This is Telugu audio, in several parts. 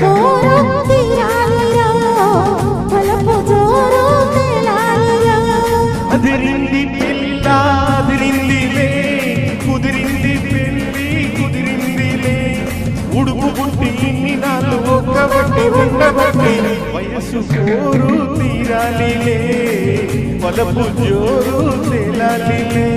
పోరు తీరాలిరా వలపు జోరు తేలాలిరా అదిరింది పిల్ల అదిరిందిలే కుదిరింది పెళ్ళి కుదిరిందిలే ఉడుకు పుట్టి ఇన్ని నాళ్ళు ఒక్కబట్టి ఉండబట్టి వయసు పోరు తీరాలిలే వలపు జోరు తేలాలిలే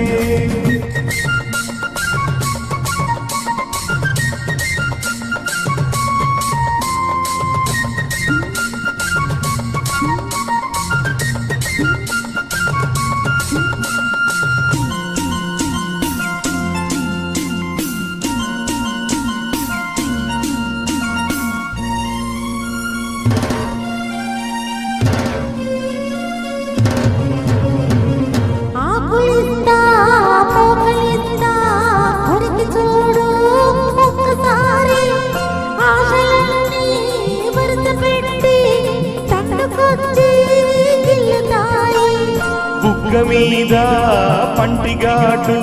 బుగ్గ మీద పంటిగాటు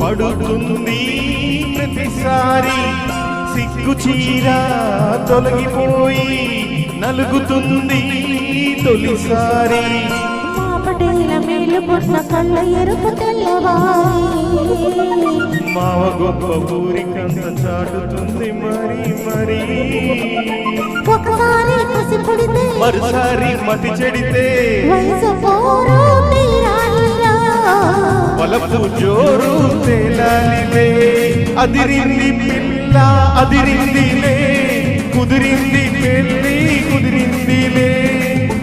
పడుతుంది ప్రతిసారి సిగ్గు చీర తొలగిపోయి నలుగుతుంది తొలిసారి మాపటేల మేలు పొట్ల కళ్ళ ఎరుపు తెల్లవారి మావ గొప్ప ఊరికంత చాటుతుంది మరి మరి ఒకసారి పసిపడితే మరోసారి మతి చెడితే వయసు పోరు తీరాలిరా వలపు జోరు తేలాలిలే అదిరింది పిల్ల అదిరిందిలే కుదిరింది పెళ్ళి కుదిరిందిలే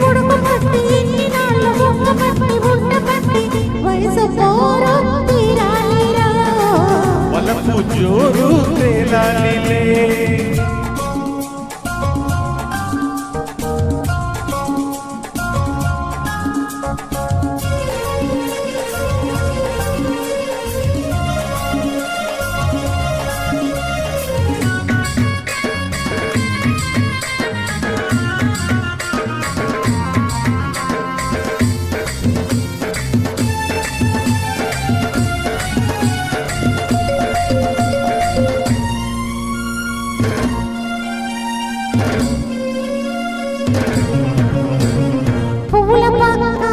పొడుపు పట్టి ఎన్ని నాళ్ళ బొక్క పట్టి బుట్ట పట్టి వయసు పోరు తీరాలిరా వలపు జోరు తేలాలిలే పువ్వుల పక్క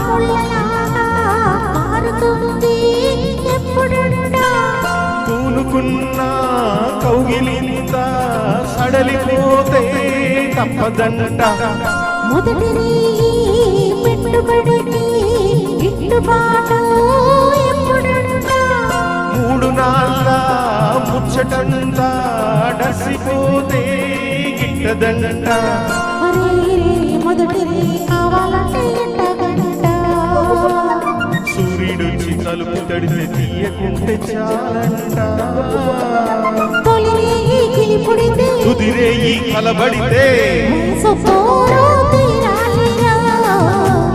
ముళ్ళలాగా మారుతుంది ఎప్పుడుండా పూనుకున్న కౌగిలింత సడలిపోతే తప్పదంట మొదటి పెట్టుబడికి గిట్టుబాటు ఎప్పుడుండా మూడు నాళ్ళ ముచ్చటంతా డసిపోతే గిట్టదంట మొదటి కావాలంటే ఎండగంట సూర్యుడొచ్చి తలుపు తడితే తీయకుంటే చాలంట పుడితే కుదిరేయి కలబడితే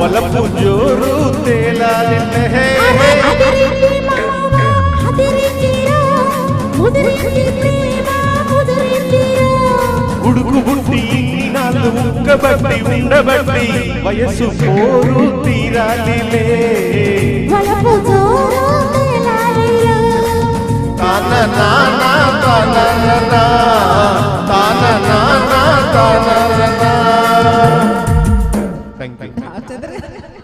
వలపు జోరు తేలాలిలే ఉడుకు బుట్టి ఇన్ని నాళ్ళు ఉక్కబట్టి ఉండబట్టి వయసు పోరు తీరాలిలే తాన నానా తాన తాన నానా తాన. Thank you.